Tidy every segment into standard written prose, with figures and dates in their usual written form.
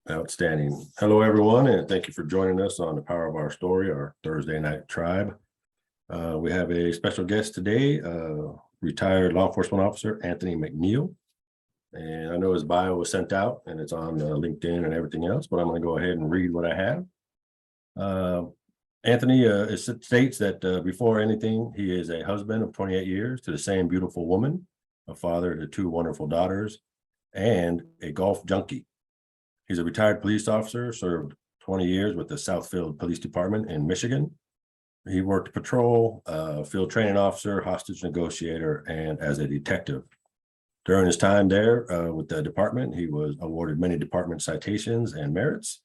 Outstanding. Hello, everyone, and thank you for joining us on the Power of Our Story, our Thursday night tribe. We have a special guest today, retired law enforcement officer, Anthony McNeil. And I know his bio was sent out and it's on LinkedIn and everything else, but I'm going to go ahead and read what I have. Anthony it states that before anything, he is a husband of 28 years to the same beautiful woman, a father to two wonderful daughters, and a golf junkie. He's a retired police officer, served 20 years with the Southfield Police Department in Michigan. He worked patrol, field training officer, hostage negotiator, and as a detective. During his time there with the department, he was awarded many department citations and merits,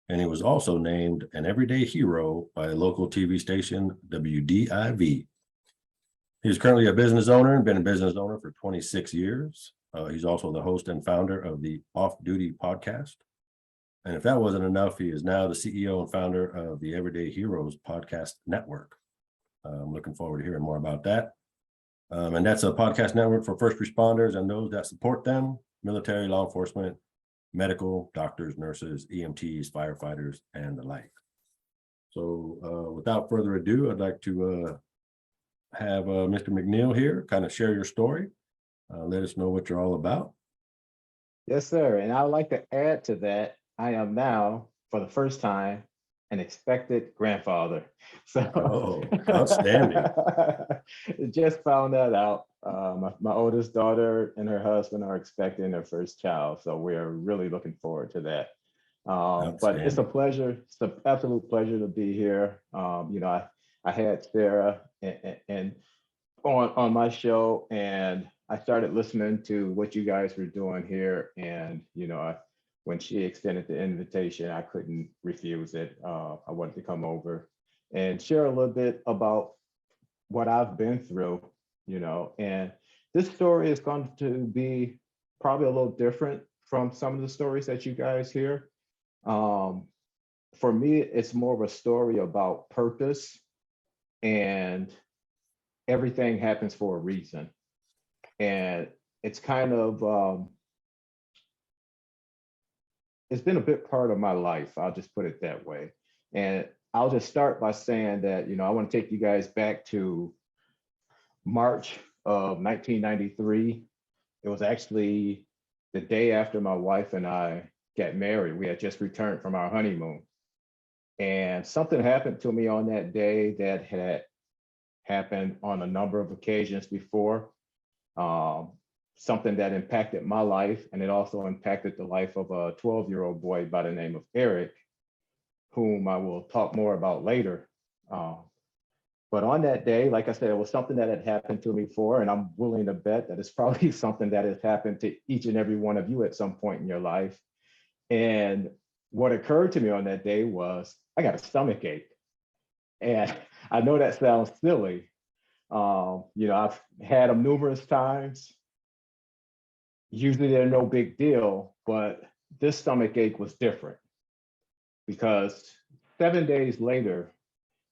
and he was also named an everyday hero by a local TV station, WDIV. He's currently a business owner and been a business owner for 26 years. He's also the host and founder of the Off Duty podcast. And if that wasn't enough, he is now the CEO and founder of the Everyday Heroes podcast network. I'm looking forward to hearing more about that. And that's a podcast network for first responders and those that support them, military, law enforcement, medical, doctors, nurses, EMTs, firefighters, and the like. So without further ado, I'd like to have Mr. McNeil here kind of share your story. Let us know what you're all about. Yes, sir. And I'd like to add to that, I am now, for the first time, an expected grandfather. So, outstanding. Just found that out. My oldest daughter and her husband are expecting their first child. So we're really looking forward to that. But it's a pleasure. It's an absolute pleasure to be here. I had Sarah and on my show, and I started listening to what you guys were doing here. And, when she extended the invitation, I couldn't refuse it. I wanted to come over and share a little bit about what I've been through, and this story is going to be probably a little different from some of the stories that you guys hear. For me, it's more of a story about purpose, and everything happens for a reason. And it's kind of, it's been a big part of my life. I'll just put it that way. And I'll just start by saying that, I want to take you guys back to March of 1993. It was actually the day after my wife and I got married. We had just returned from our honeymoon. And something happened to me on that day that had happened on a number of occasions before. Something that impacted my life, and it also impacted the life of a 12-year-old boy by the name of Eric, whom I will talk more about later. But on that day, like I said, it was something that had happened to me before, and I'm willing to bet that it's probably something that has happened to each and every one of you at some point in your life. And what occurred to me on that day was I got a stomach ache. And I know that sounds silly. I've had them numerous times. Usually they're no big deal, but this stomach ache was different because 7 days later,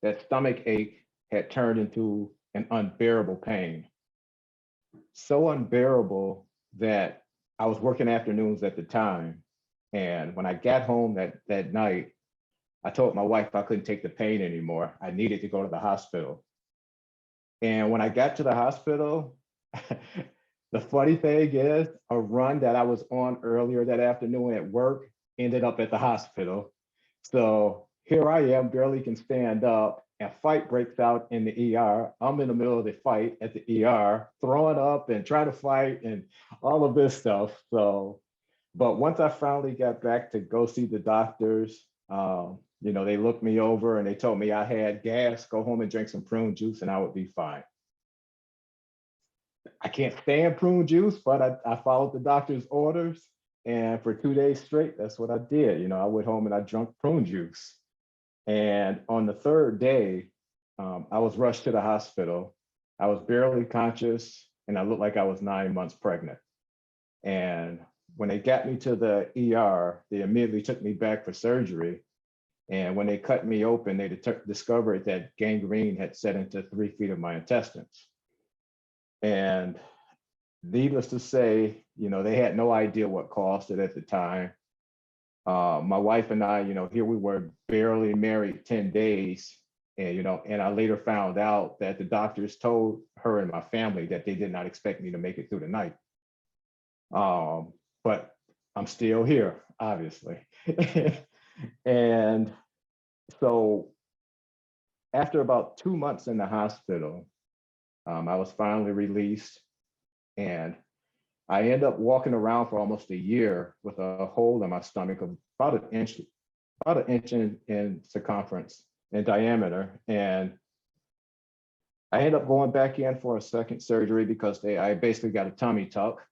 that stomach ache had turned into an unbearable pain. So unbearable that I was working afternoons at the time. And when I got home that night, I told my wife I couldn't take the pain anymore. I needed to go to the hospital. And when I got to the hospital, the funny thing is, a run that I was on earlier that afternoon at work ended up at the hospital. So here I am, barely can stand up, and fight breaks out in the ER. I'm in the middle of the fight at the ER, throwing up and trying to fight and all of this stuff. So, but once I finally got back to go see the doctors, they looked me over and they told me I had gas, go home and drink some prune juice and I would be fine. I can't stand prune juice, but I followed the doctor's orders. And for 2 days straight, that's what I did. I went home and I drank prune juice. And on the third day, I was rushed to the hospital. I was barely conscious and I looked like I was 9 months pregnant. And when they got me to the ER, they immediately took me back for surgery. And when they cut me open, they discovered that gangrene had set into 3 feet of my intestines. And needless to say, they had no idea what caused it at the time. My wife and I, here we were barely married 10 days. And, and I later found out that the doctors told her and my family that they did not expect me to make it through the night. But I'm still here, obviously. And so after about 2 months in the hospital, I was finally released, and I ended up walking around for almost a year with a hole in my stomach of about an inch in circumference and diameter. And I ended up going back in for a second surgery because I basically got a tummy tuck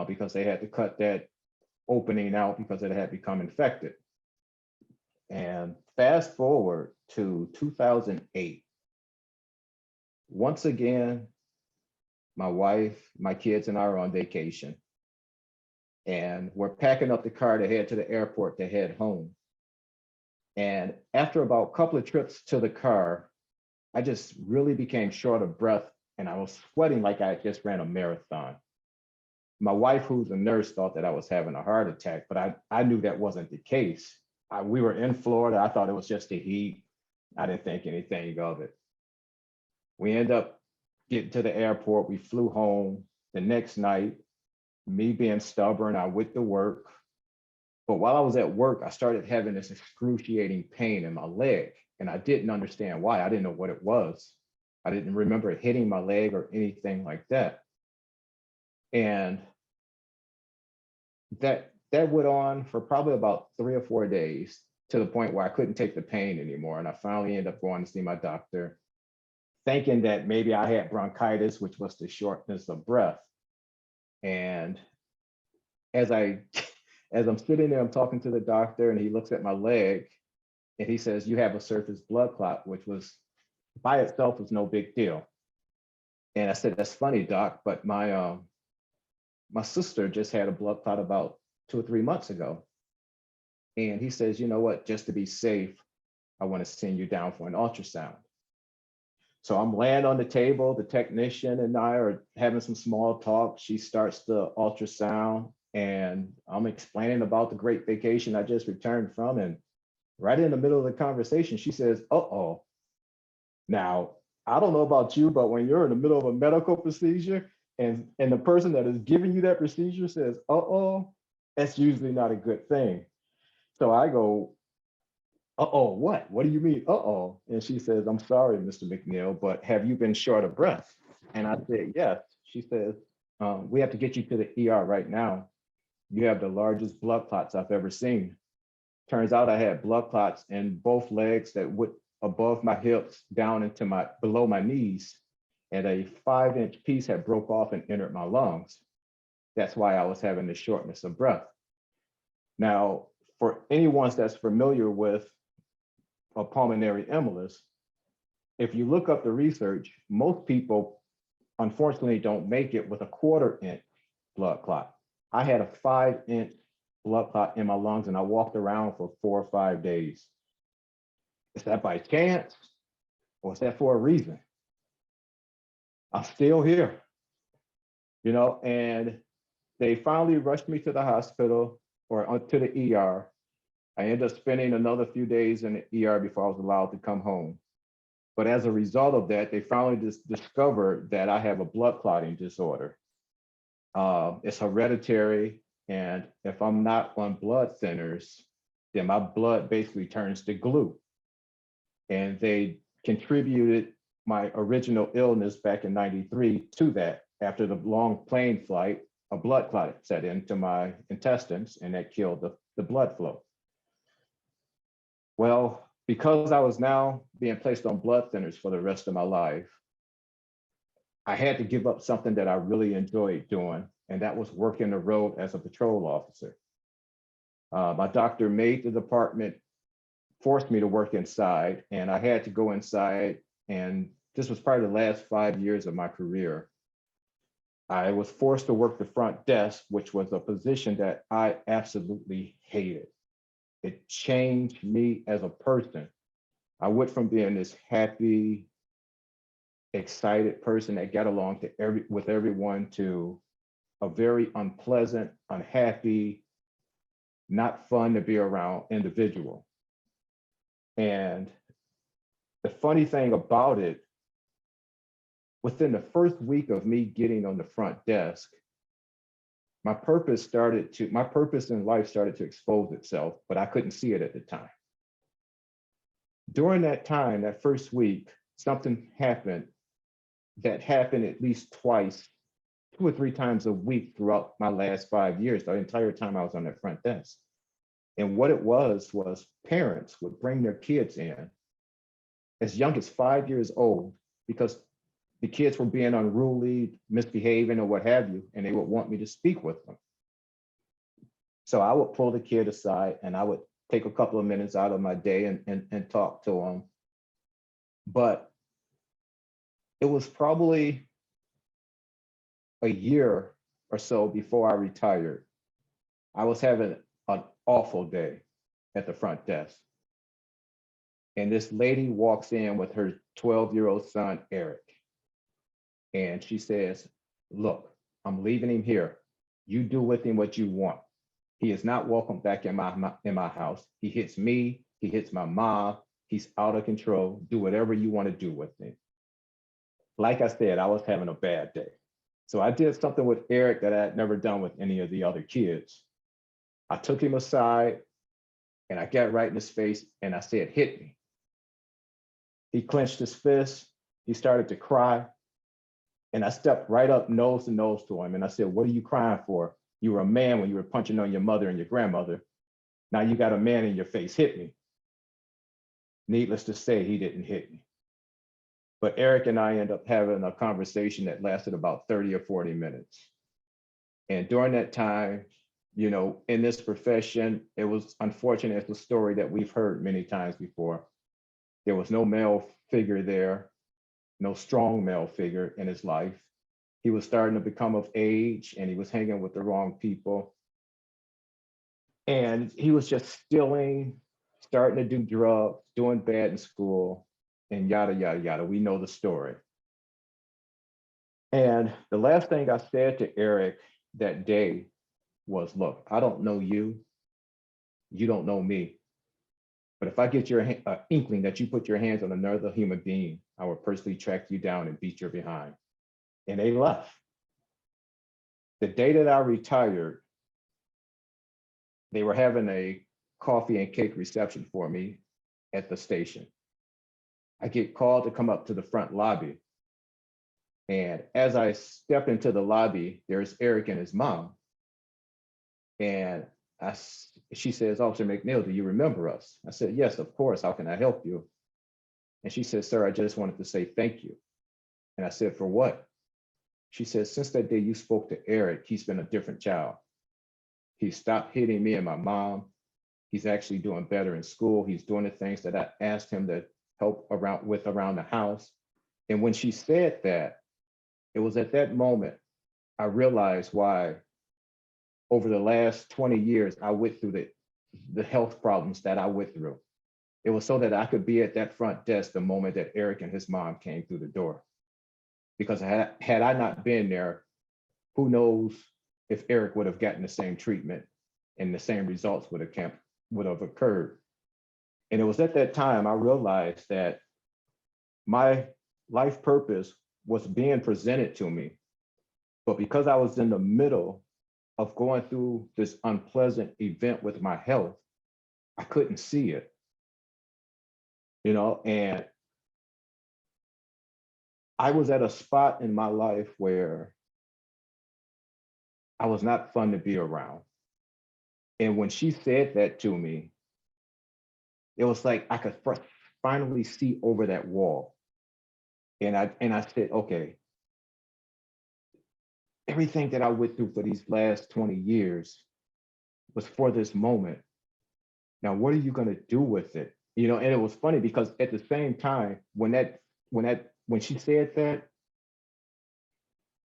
because they had to cut that opening out because it had become infected. And fast forward to 2008. Once again, my wife, my kids, and I are on vacation. And we're packing up the car to head to the airport to head home. And after about a couple of trips to the car, I just really became short of breath, and I was sweating like I just ran a marathon. My wife, who's a nurse, thought that I was having a heart attack, but I knew that wasn't the case. We were in Florida. I thought it was just the heat. I didn't think anything of it. We ended up getting to the airport. We flew home the next night. Me being stubborn, I went to work. But while I was at work, I started having this excruciating pain in my leg, and I didn't understand why. I didn't know what it was. I didn't remember it hitting my leg or anything like that. And that went on for probably about 3 or 4 days, to the point where I couldn't take the pain anymore. And I finally ended up going to see my doctor, thinking that maybe I had bronchitis, which was the shortness of breath. And as I'm sitting there, I'm talking to the doctor, and he looks at my leg and he says, "You have a surface blood clot," which was by itself was no big deal. And I said, "That's funny, doc, but my sister just had a blood clot about 2 or 3 months ago." And he says, "You know what, just to be safe, I want to send you down for an ultrasound." So I'm laying on the table, the technician and I are having some small talk. She starts the ultrasound, and I'm explaining about the great vacation I just returned from. And right in the middle of the conversation, she says, "Uh-oh." Now, I don't know about you, but when you're in the middle of a medical procedure and the person that is giving you that procedure says, "Uh-oh," that's usually not a good thing. So I go, "Uh-oh, what? What do you mean, uh-oh?" And she says, "I'm sorry, Mr. McNeil, but have you been short of breath?" And I said, "Yes." She says, "We have to get you to the ER right now. You have the largest blood clots I've ever seen." Turns out I had blood clots in both legs that went above my hips down into below my knees, and a 5-inch piece had broke off and entered my lungs. That's why I was having the shortness of breath. Now, for anyone that's familiar with a pulmonary embolus, if you look up the research, most people unfortunately don't make it with a 1/4-inch blood clot. I had a 5-inch blood clot in my lungs, and I walked around for 4 or 5 days. Is that by chance, or is that for a reason? I'm still here, and they finally rushed me to the hospital or to the ER. I ended up spending another few days in the ER before I was allowed to come home. But as a result of that, they finally discovered that I have a blood clotting disorder. It's hereditary, and if I'm not on blood thinners, then my blood basically turns to glue. And they contributed my original illness back in '93 to that. After the long plane flight, a blood clot set into my intestines, and that killed the blood flow. Well, because I was now being placed on blood thinners for the rest of my life, I had to give up something that I really enjoyed doing, and that was working the road as a patrol officer. My doctor made the department force me to work inside, and I had to go inside, and this was probably the last 5 years of my career. I was forced to work the front desk, which was a position that I absolutely hated. It changed me as a person. I went from being this happy, excited person that got along with everyone to a very unpleasant, unhappy, not fun to be around individual. And the funny thing about it, within the first week of me getting on the front desk, my purpose in life started to expose itself, but I couldn't see it at the time. During that time, that first week, something happened that happened at least twice, 2 or 3 times a week throughout my last 5 years, the entire time I was on that front desk. And what it was parents would bring their kids in as young as 5 years old because the kids were being unruly, misbehaving, or what have you, and they would want me to speak with them. So I would pull the kid aside and I would take a couple of minutes out of my day and talk to them. But it was probably a year or so before I retired. I was having an awful day at the front desk. And this lady walks in with her 12-year-old son, Eric. And she says, look, I'm leaving him here. You do with him what you want. He is not welcome back in my house. He hits me, he hits my mom, he's out of control. Do whatever you want to do with him. Like I said, I was having a bad day. So I did something with Eric that I had never done with any of the other kids. I took him aside and I got right in his face and I said, hit me. He clenched his fist, he started to cry. And I stepped right up nose to nose to him. And I said, what are you crying for? You were a man when you were punching on your mother and your grandmother. Now you got a man in your face, hit me. Needless to say, he didn't hit me. But Eric and I ended up having a conversation that lasted about 30 or 40 minutes. And during that time, you know, in this profession, it was unfortunate. It's a story that we've heard many times before. There was no male figure there, no strong male figure in his life. He was starting to become of age and he was hanging with the wrong people. And he was just stealing, starting to do drugs, doing bad in school, and yada, yada, yada. We know the story. And the last thing I said to Eric that day was, look, I don't know you. You don't know me. But if I get your inkling that you put your hands on another human being, I will personally track you down and beat your behind. And they left. The day that I retired, they were having a coffee and cake reception for me at the station. I get called to come up to the front lobby. And as I step into the lobby, there's Eric and his mom. And she says, Officer McNeil, do you remember us? I said, yes, of course. How can I help you? And she said, sir, I just wanted to say thank you. And I said, for what? She says, since that day you spoke to Eric, he's been a different child. He stopped hitting me and my mom. He's actually doing better in school. He's doing the things that I asked him to help around the house. And when she said that, it was at that moment I realized why over the last 20 years, I went through the health problems that I went through. It was so that I could be at that front desk the moment that Eric and his mom came through the door. Because had I not been there, who knows if Eric would have gotten the same treatment and the same results would have occurred. And it was at that time I realized that my life purpose was being presented to me. But because I was in the middle of going through this unpleasant event with my health, I couldn't see it. You know, and I was at a spot in my life where I was not fun to be around. And when she said that to me, it was like I could finally see over that wall. And I said, okay, everything that I went through for these last 20 years was for this moment. Now, what are you going to do with it? You know, and it was funny because at the same time, when she said that,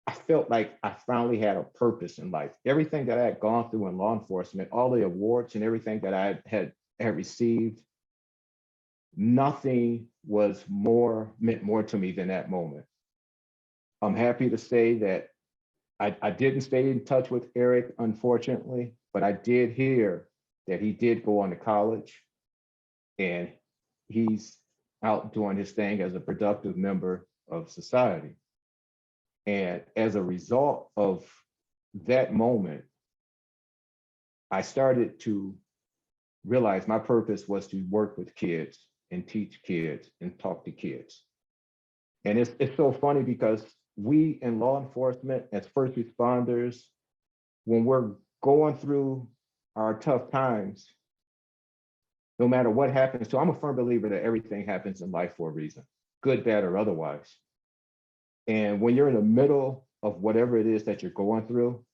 I felt like I finally had a purpose in life. Everything that I had gone through in law enforcement, all the awards and everything that I had received, nothing meant more to me than that moment. I'm happy to say that I didn't stay in touch with Eric, unfortunately, but I did hear that he did go on to college, and he's out doing his thing as a productive member of society. And as a result of that moment, I started to realize my purpose was to work with kids and teach kids and talk to kids. And it's so funny because we in law enforcement, as first responders, when we're going through our tough times, no matter what happens, so I'm a firm believer that everything happens in life for a reason, good, bad, or otherwise. And when you're in the middle of whatever it is that you're going through,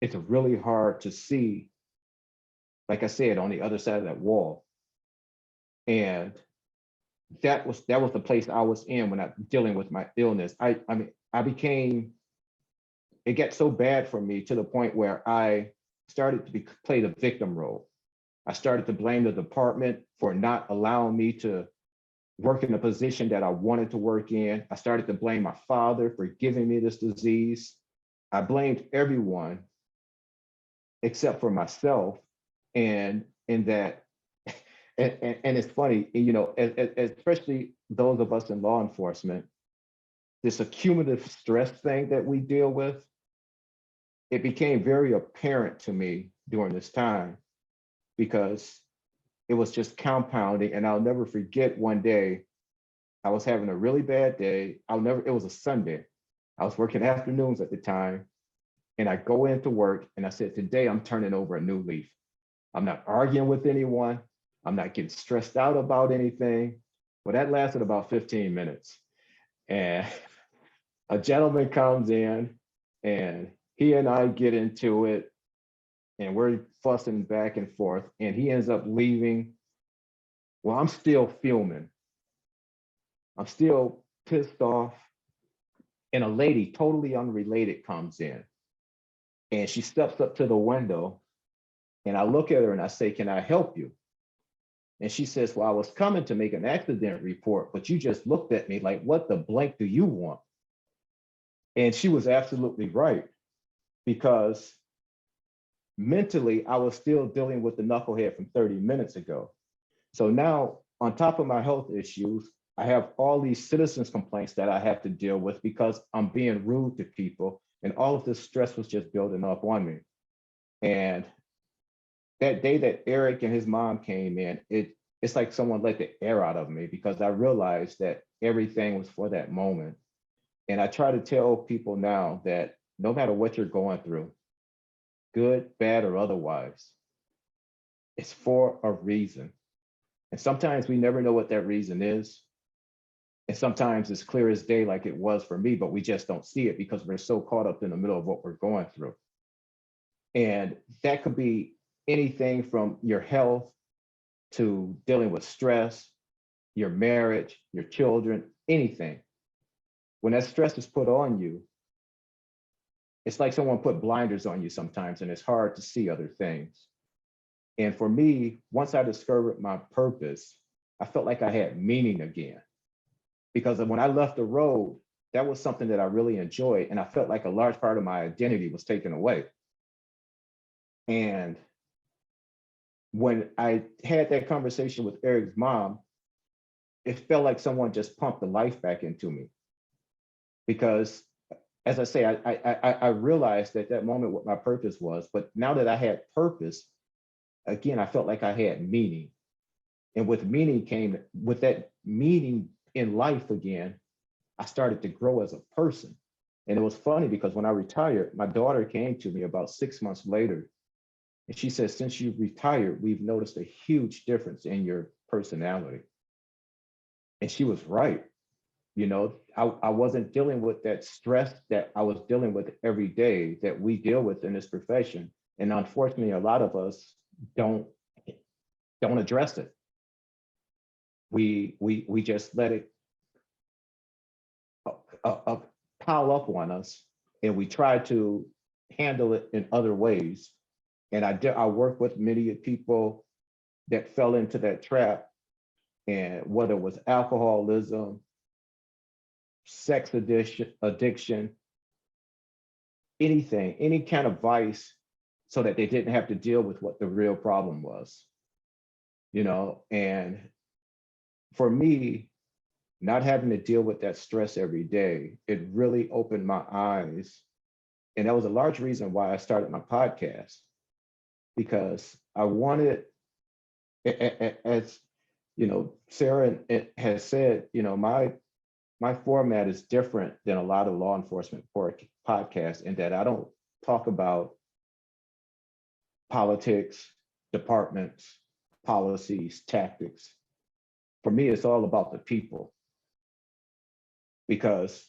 it's really hard to see, like I said, on the other side of that wall. And that was the place I was in when I dealing with my illness. I mean, it got so bad for me to the point where I started to play the victim role. I started to blame the department for not allowing me to work in a position that I wanted to work in. I started to blame my father for giving me this disease. I blamed everyone except for myself. And in that, and it's funny, you know, especially those of us in law enforcement, this accumulative stress thing that we deal with, it became very apparent to me during this time because it was just compounding. And I'll never forget one day, I was having a really bad day. It was a Sunday. I was working afternoons at the time. And I go into work and I said, today I'm turning over a new leaf. I'm not arguing with anyone. I'm not getting stressed out about anything. Well, that lasted about 15 minutes. And a gentleman comes in and he and I get into it and we're fussing back and forth and he ends up leaving. Well, I'm still fuming. I'm still pissed off. And a lady totally unrelated comes in and she steps up to the window and I look at her and I say, can I help you? And she says, well, I was coming to make an accident report, but you just looked at me like, what the blank do you want? And she was absolutely right, because mentally, I was still dealing with the knucklehead from 30 minutes ago. So now, on top of my health issues, I have all these citizens' complaints that I have to deal with because I'm being rude to people, and all of this stress was just building up on me. And that day that Eric and his mom came in, it's like someone let the air out of me because I realized that everything was for that moment. And I try to tell people now that no matter what you're going through, good, bad, or otherwise, it's for a reason. And sometimes we never know what that reason is. And sometimes it's clear as day, like it was for me, but we just don't see it because we're so caught up in the middle of what we're going through. And that could be anything from your health to dealing with stress, your marriage, your children, anything. When that stress is put on you, it's like someone put blinders on you sometimes, and it's hard to see other things. And for me, once I discovered my purpose, I felt like I had meaning again. Because when I left the road, that was something that I really enjoyed. And I felt like a large part of my identity was taken away. And when I had that conversation with Eric's mom, it felt like someone just pumped the life back into me. Because as I say, I realized at that moment what my purpose was, but now that I had purpose, again, I felt like I had meaning. And with that meaning in life again, I started to grow as a person. And it was funny because when I retired, my daughter came to me about 6 months later. And she said, since you've retired, we've noticed a huge difference in your personality. And she was right. You know, I wasn't dealing with that stress that I was dealing with every day that we deal with in this profession. And unfortunately, a lot of us don't address it. We just let it pile up on us, and we try to handle it in other ways. And I work with many people that fell into that trap, and whether it was alcoholism, sex addiction, anything, any kind of vice, so that they didn't have to deal with what the real problem was, and for me, not having to deal with that stress every day, it really opened my eyes. And that was a large reason why I started my podcast, because I wanted, as Sarah has said, my format is different than a lot of law enforcement podcasts in that I don't talk about politics, departments, policies, tactics. For me, it's all about the people, because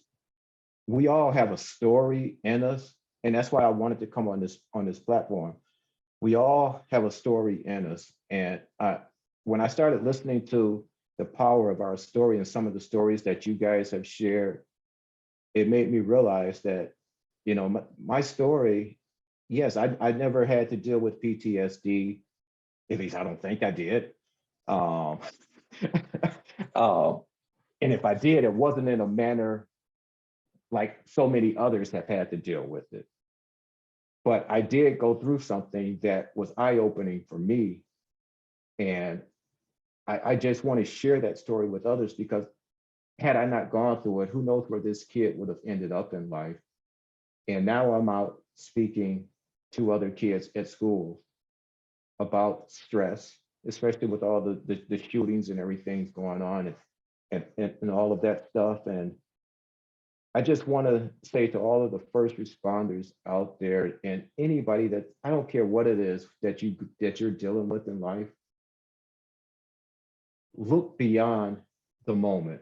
we all have a story in us. And that's why I wanted to come on this platform. We all have a story in us. And when I started listening to the power of our story and some of the stories that you guys have shared, it made me realize that, my story, yes, I never had to deal with PTSD. At least I don't think I did. Um, and if I did, it wasn't in a manner like so many others have had to deal with it. But I did go through something that was eye-opening for me. And I just want to share that story with others, because had I not gone through it, who knows where this kid would have ended up in life. And now I'm out speaking to other kids at school about stress, especially with all the shootings and everything going on and all of that stuff. And I just want to say to all of the first responders out there, and anybody that, I don't care what it is that you're dealing with in life, look beyond the moment,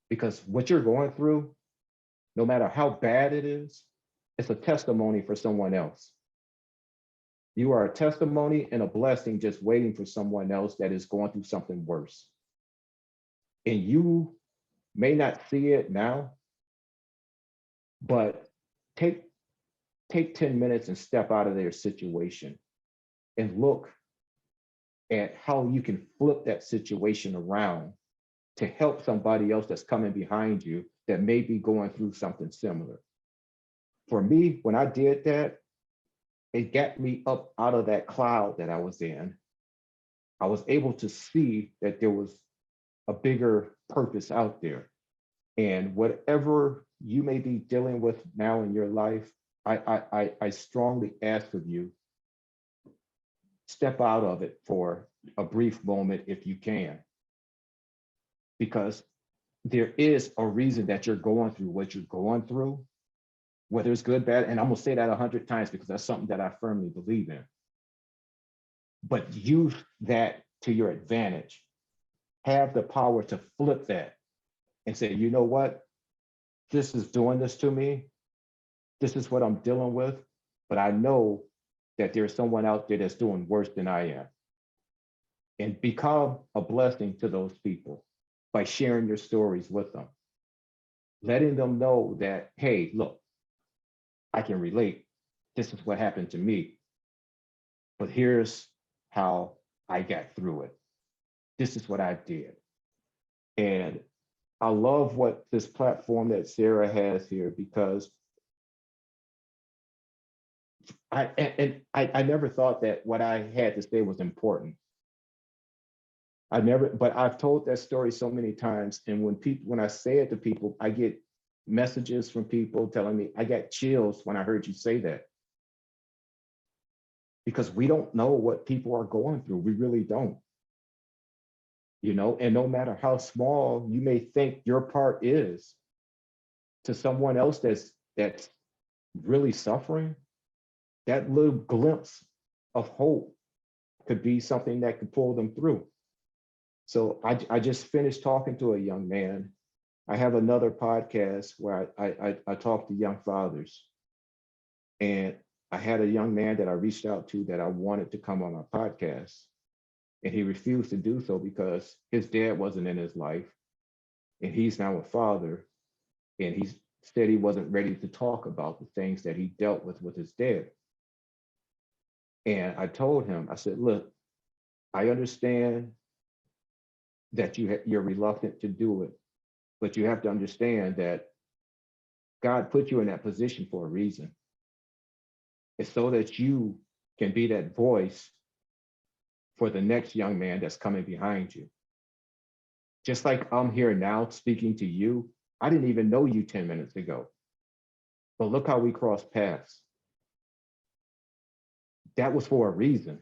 because what you're going through, no matter how bad it is, it's a testimony for someone else. You are a testimony and a blessing just waiting for someone else that is going through something worse. And you may not see it now, but take 10 minutes and step out of their situation and look at how you can flip that situation around to help somebody else that's coming behind you that may be going through something similar. For me, when I did that, it got me up out of that cloud that I was in. I was able to see that there was a bigger purpose out there. And whatever you may be dealing with now in your life, I strongly ask of you, step out of it for a brief moment if you can. Because there is a reason that you're going through what you're going through, whether it's good, bad, and I'm gonna say that 100 times because that's something that I firmly believe in. But use that to your advantage. Have the power to flip that and say, you know what? This is doing this to me. This is what I'm dealing with. But I know that there's someone out there that's doing worse than I am. And become a blessing to those people by sharing your stories with them. Letting them know that, hey, look, I can relate. This is what happened to me. But here's how I got through it. This is what I did. And I love what this platform that Sarah has here, because I never thought that what I had to say was important. But I've told that story so many times. And when I say it to people, I get messages from people telling me, I got chills when I heard you say that. Because we don't know what people are going through. We really don't. And no matter how small you may think your part is, to someone else that's really suffering, that little glimpse of hope could be something that could pull them through. So I just finished talking to a young man. I have another podcast where I talk to young fathers. And I had a young man that I reached out to that I wanted to come on my podcast. And he refused to do so because his dad wasn't in his life. And he's now a father. And he said he wasn't ready to talk about the things that he dealt with his dad. And I told him, I said, look, I understand that you're reluctant to do it, but you have to understand that God put you in that position for a reason. It's so that you can be that voice for the next young man that's coming behind you. Just like I'm here now speaking to you, I didn't even know you 10 minutes ago. But look how we crossed paths. That was for a reason.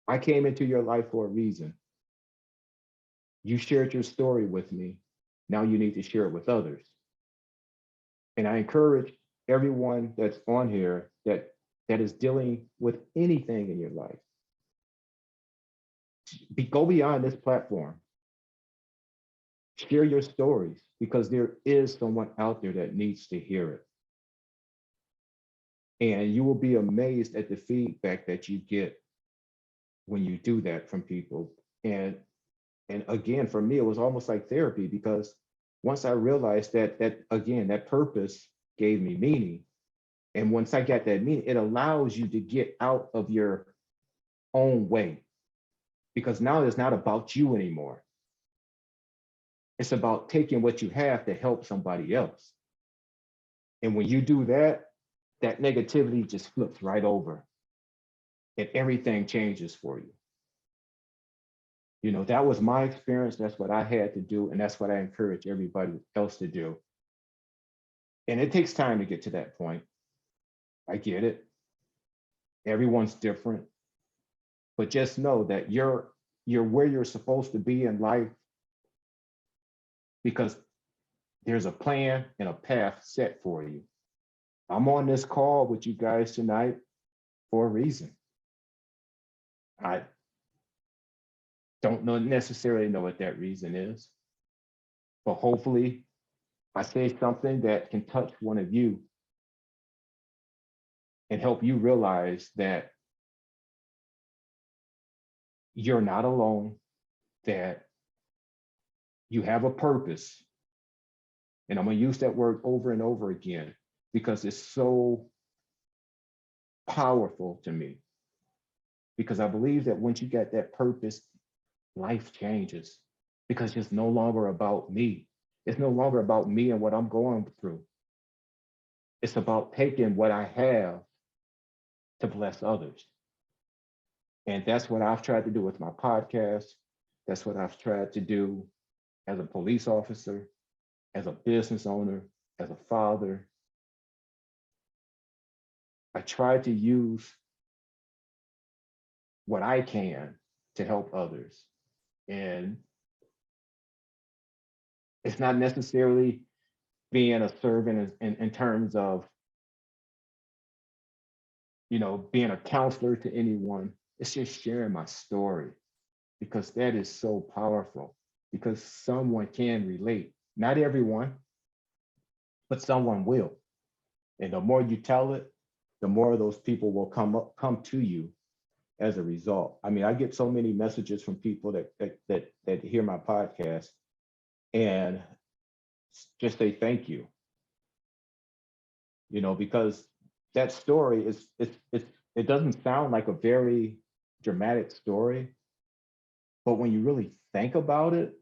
I came into your life for a reason. You shared your story with me. Now you need to share it with others. And I encourage everyone that's on here that is dealing with anything in your life. Go beyond this platform. Share your stories because there is someone out there that needs to hear it. And you will be amazed at the feedback that you get when you do that from people. And again, for me, it was almost like therapy because once I realized that again, that purpose gave me meaning. And once I got that meaning, it allows you to get out of your own way because now it's not about you anymore. It's about taking what you have to help somebody else. And when you do that, that negativity just flips right over and everything changes for you. You know, that was my experience. That's what I had to do. And that's what I encourage everybody else to do. And it takes time to get to that point. I get it. Everyone's different. But just know that you're where you're supposed to be in life because there's a plan and a path set for you. I'm on this call with you guys tonight for a reason. I don't necessarily know what that reason is, but hopefully I say something that can touch one of you and help you realize that you're not alone, that you have a purpose. And I'm going to use that word over and over again because it's so powerful to me. Because I believe that once you get that purpose, life changes because it's no longer about me. It's no longer about me and what I'm going through. It's about taking what I have to bless others. And that's what I've tried to do with my podcast. That's what I've tried to do as a police officer, as a business owner, as a father. I try to use what I can to help others. And it's not necessarily being a servant in terms of, you know, being a counselor to anyone. It's just sharing my story because that is so powerful because someone can relate. Not everyone, but someone will. And the more you tell it, the more of those people will come to you as a result. I mean, I get so many messages from people that hear my podcast and just say thank you. You know, because that story it doesn't sound like a very dramatic story, but when you really think about it,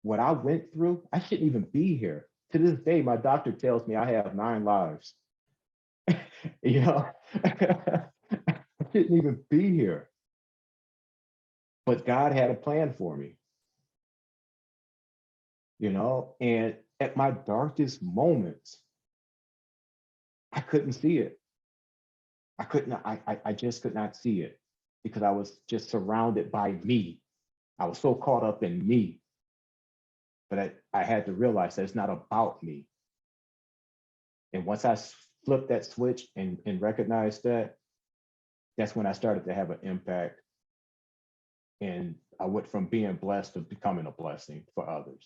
what I went through, I shouldn't even be here. To this day, my doctor tells me I have 9 lives. You know, I shouldn't even be here. But God had a plan for me. You know, and at my darkest moments, I couldn't see it. I just could not see it because I was just surrounded by me. I was so caught up in me. But I had to realize that it's not about me. And once I flipped that switch and recognized that, that's when I started to have an impact. And I went from being blessed to becoming a blessing for others.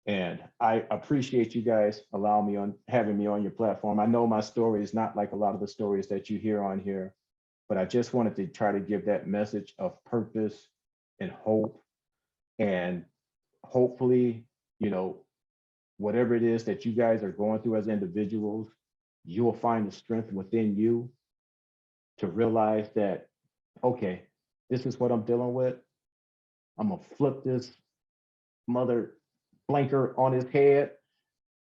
And I appreciate you guys having me on your platform. I know my story is not like a lot of the stories that you hear on here, but I just wanted to try to give that message of purpose and hope. And hopefully, you know, whatever it is that you guys are going through as individuals, you will find the strength within you to realize that, okay, this is what I'm dealing with. I'm gonna flip this mother blanker on his head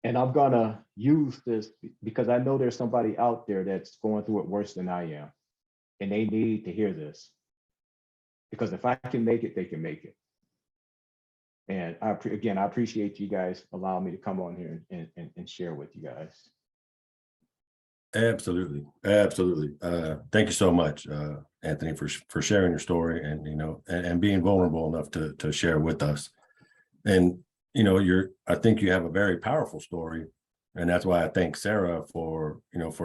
And I'm gonna use this because I know there's somebody out there that's going through it worse than I am. And they need to hear this. Because if I can make it, they can make it. And again, I appreciate you guys allowing me to come on here and share with you guys. Absolutely. Absolutely. Thank you so much, Anthony, for sharing your story and, and being vulnerable enough to share with us. And, I think you have a very powerful story. And that's why I thank Sarah for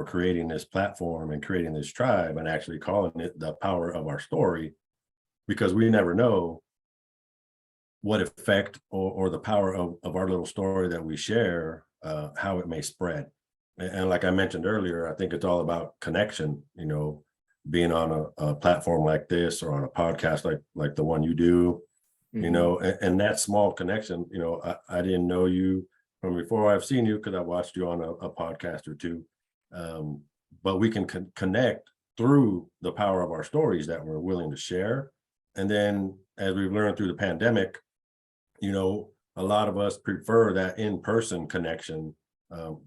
creating this platform and creating this tribe and actually calling it the power of our story, because we never know what effect or the power of our little story that we share, how it may spread. And like I mentioned earlier, I think it's all about connection, being on a platform like this or on a podcast like the one you do, and that small connection, I didn't know you from before I've seen you because I watched you on a podcast or two. But we can connect through the power of our stories that we're willing to share. And then as we've learned through the pandemic, a lot of us prefer that in-person connection,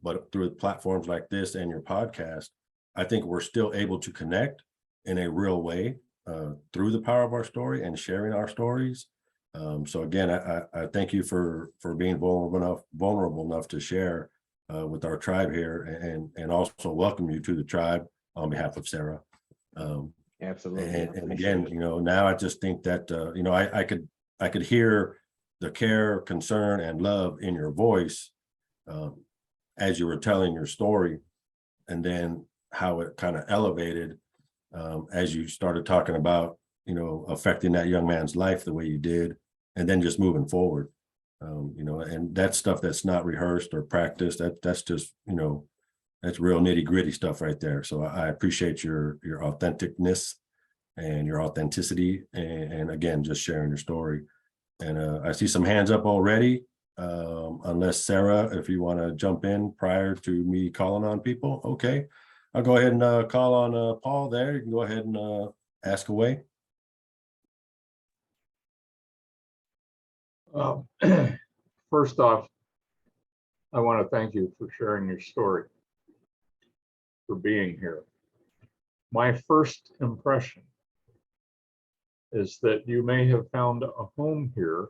but through platforms like this and your podcast, I think we're still able to connect in a real way through the power of our story and sharing our stories. So again, I thank you for being vulnerable enough to share with our tribe here, and also welcome you to the tribe on behalf of Sarah. Absolutely. And again, now I just think that I could hear the care, concern, and love in your voice as you were telling your story, and then how it kind of elevated as you started talking about, affecting that young man's life the way you did, and then just moving forward. And that's stuff that's not rehearsed or practiced. That's just, that's real nitty gritty stuff right there. So I appreciate your authenticness and your authenticity, and again, just sharing your story. And I see some hands up already. Unless Sarah, if you want to jump in prior to me calling on people, okay. I'll go ahead and call on Paul there. You can go ahead and ask away. First off, I want to thank you for sharing your story, for being here. My first impression is that you may have found a home here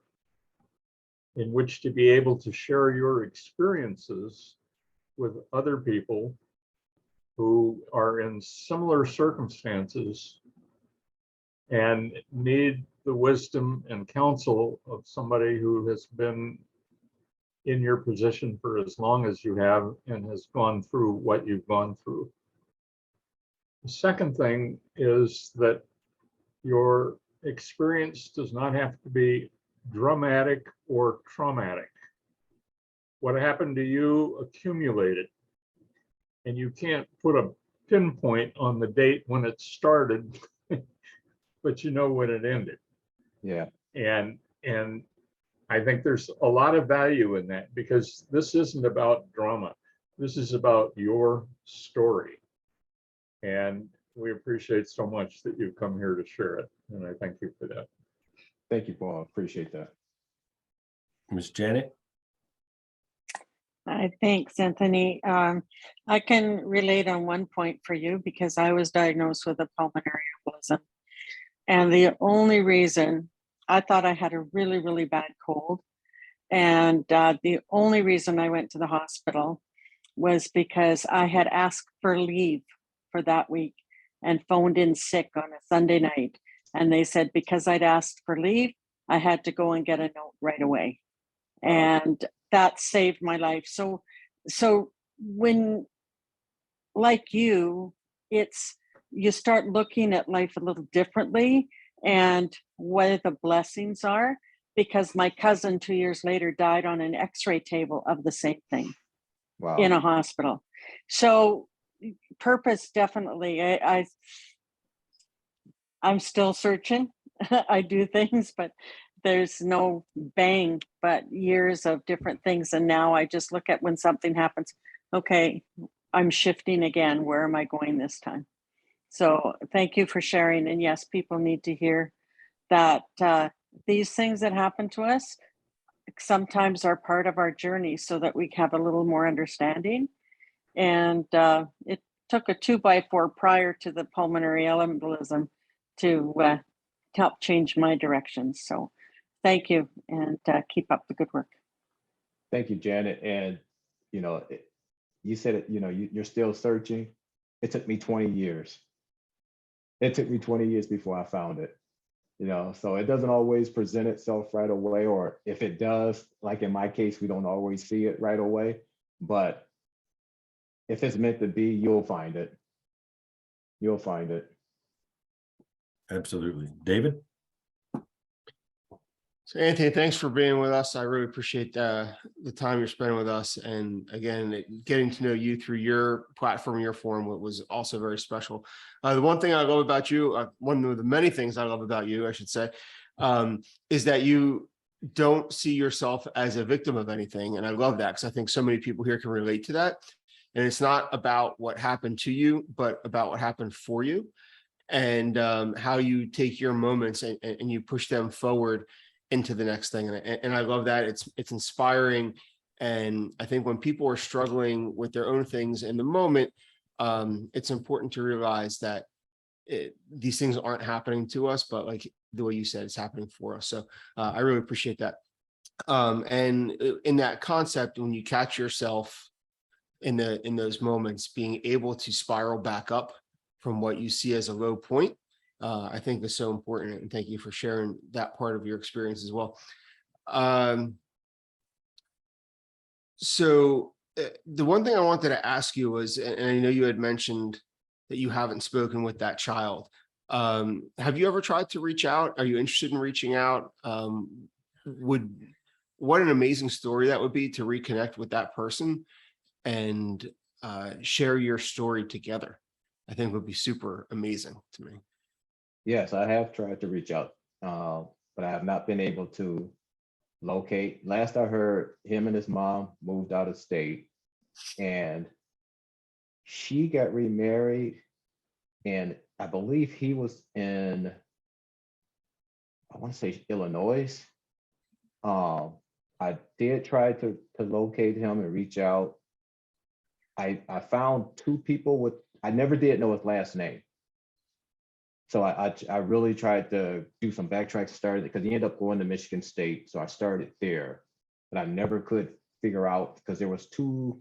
in which to be able to share your experiences with other people who are in similar circumstances and need the wisdom and counsel of somebody who has been in your position for as long as you have and has gone through what you've gone through. The second thing is that your experience does not have to be dramatic or traumatic. What happened to you accumulated, and you can't put a pinpoint on the date when it started, but you know when it ended. Yeah. And I think there's a lot of value in that, because this isn't about drama. This is about your story. And we appreciate so much that you've come here to share it. And I thank you for that. Thank you, Paul. Appreciate that. Ms. Janet? Thanks, Anthony. I can relate on one point for you, because I was diagnosed with a pulmonary embolism. And the only reason I thought I had a really, really bad cold. And the only reason I went to the hospital was because I had asked for leave for that week and phoned in sick on a Sunday night. And they said, because I'd asked for leave, I had to go and get a note right away. And that saved my life. So when, like you start looking at life a little differently and what the blessings are, because my cousin 2 years later died on an x-ray table of the same thing. Wow. In a hospital. So purpose, definitely. I'm still searching. I do things, but there's no bang, but years of different things. And now I just look at when something happens, okay, I'm shifting again. Where am I going this time? So thank you for sharing. And yes, people need to hear that these things that happen to us sometimes are part of our journey so that we have a little more understanding. And it took a 2x4 prior to the pulmonary embolism to help change my direction. So thank you, and keep up the good work. Thank you, Janet. And, you said it, you're still searching. It took me 20 years. It took me 20 years before I found it. So it doesn't always present itself right away, or if it does, like in my case, we don't always see it right away. But if it's meant to be, you'll find it. You'll find it. Absolutely. David? So Anthony, thanks for being with us. I really appreciate the time you're spending with us. And again, getting to know you through your platform, your forum, was also very special. The one thing I love about you, one of the many things I love about you, I should say, is that you don't see yourself as a victim of anything. And I love that, because I think so many people here can relate to that. And it's not about what happened to you, but about what happened for you, and how you take your moments and you push them forward into the next thing. And I love that. It's inspiring. And I think when people are struggling with their own things in the moment, it's important to realize that these things aren't happening to us, but like the way you said, it's happening for us. So I really appreciate that. And in that concept, when you catch yourself in those moments, being able to spiral back up from what you see as a low point, I think is so important. And thank you for sharing that part of your experience as well. So the one thing I wanted to ask you was, and I know you had mentioned that you haven't spoken with that child. Have you ever tried to reach out? Are you interested in reaching out? What an amazing story that would be to reconnect with that person and share your story together. I think would be super amazing to me. Yes, I have tried to reach out, but I have not been able to locate. Last I heard, him and his mom moved out of state, and she got remarried, and I believe he was in, I want to say Illinois. I did try to locate him and reach out. I found two people I never did know his last name. So I really tried to do some backtracks, started because he ended up going to Michigan State. So I started there, but I never could figure out, because there was 2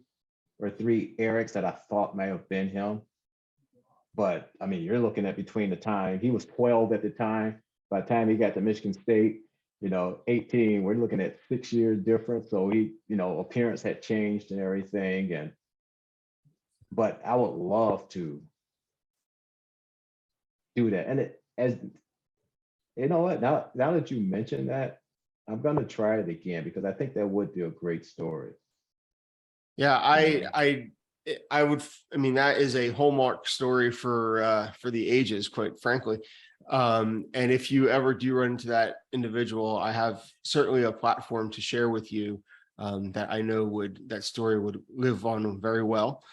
or 3 Erics that I thought may have been him. But I mean, you're looking at between the time, he was 12 at the time. By the time he got to Michigan State, 18, we're looking at 6 years difference. So he, appearance had changed and everything. But I would love to do that. And as you know what, now that you mentioned that, I'm gonna try it again, because I think that would be a great story. Yeah, I mean, that is a hallmark story for the ages, quite frankly. And if you ever do run into that individual, I have certainly a platform to share with you that I know that story would live on very well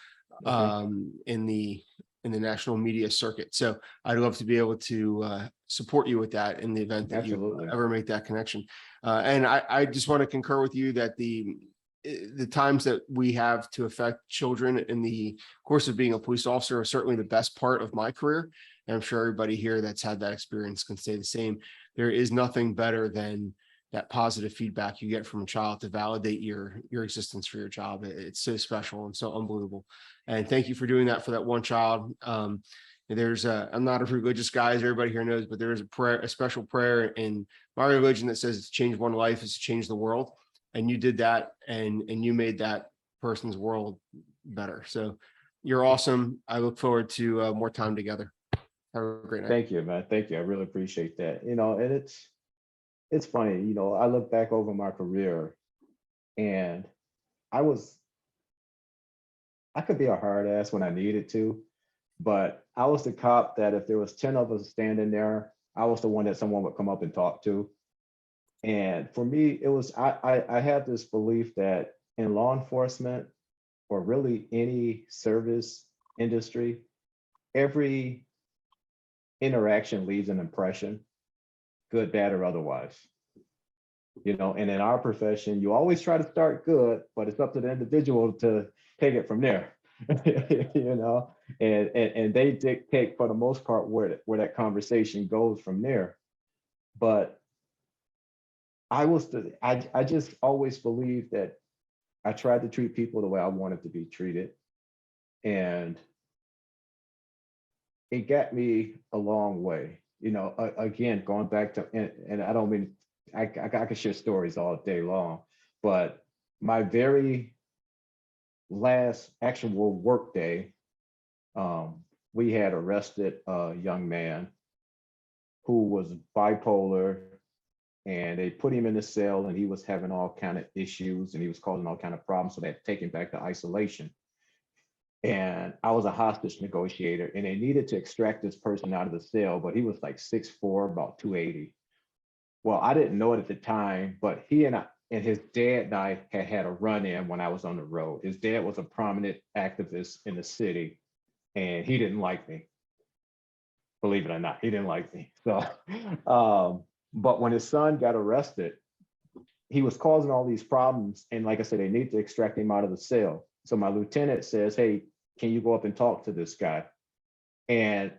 in the national media circuit. So I'd love to be able to support you with that in the event that you ever make that connection. And I just want to concur with you that the times that we have to affect children in the course of being a police officer are certainly the best part of my career. And I'm sure everybody here that's had that experience can say the same. There is nothing better than that positive feedback you get from a child to validate your existence for your job. It's so special and so unbelievable. And thank you for doing that for that one child. I'm not a religious guy, as everybody here knows, but there is a special prayer in my religion that says to change one life is to change the world. And you did that, and you made that person's world better. So you're awesome. I look forward to more time together. Have a great night. Thank you, man. Thank you. I really appreciate that. And it's funny, I look back over my career, and I could be a hard ass when I needed to, but I was the cop that if there was 10 of us standing there, I was the one that someone would come up and talk to. And for me, it was, I have this belief that in law enforcement, or really any service industry, every interaction leaves an impression, good, bad, or otherwise. you know, and in our profession, you always try to start good, but it's up to the individual to take it from there. You know, and they dictate for the most part where that conversation goes from there. But I just always believed that I tried to treat people the way I wanted to be treated. And it got me a long way. You know, again, going back to, and I don't mean, I could share stories all day long, but my very last actual work day, we had arrested a young man who was bipolar, and they put him in the cell, and he was having all kind of issues, and he was causing all kind of problems, so they had to take him back to isolation. And I was a hostage negotiator, and they needed to extract this person out of the cell, but he was like 6'4", about 280. Well, I didn't know it at the time, but he and his dad and I had a run-in when I was on the road. His dad was a prominent activist in the city, and he didn't like me. Believe it or not, he didn't like me. So, but when his son got arrested, he was causing all these problems. And like I said, they need to extract him out of the cell. So my lieutenant says, hey, can you go up and talk to this guy? And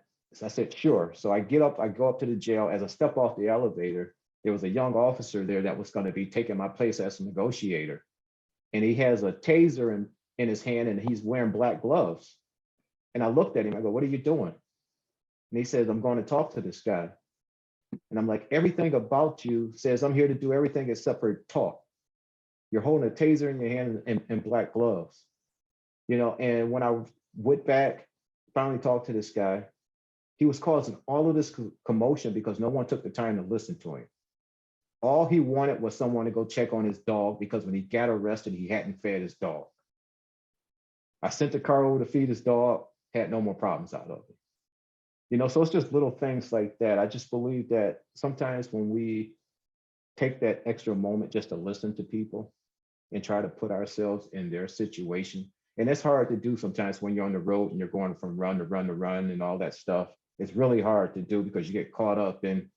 I said, sure. So I get up, I go up to the jail. As I step off the elevator, there was a young officer there that was going to be taking my place as a negotiator. And he has a taser in his hand, and he's wearing black gloves. And I looked at him, I go, what are you doing? And he says, I'm going to talk to this guy. And I'm like, everything about you says I'm here to do everything except for talk. You're holding a taser in your hand and black gloves. You know, and when I went back, finally talked to this guy, he was causing all of this commotion because no one took the time to listen to him. All he wanted was someone to go check on his dog, because when he got arrested, he hadn't fed his dog. I sent the car over to feed his dog, had no more problems out of it. You know, so it's just little things like that. I just believe that sometimes when we take that extra moment just to listen to people and try to put ourselves in their situation, and it's hard to do sometimes when you're on the road and you're going from run to run to run and all that stuff. It's really hard to do because you get caught up in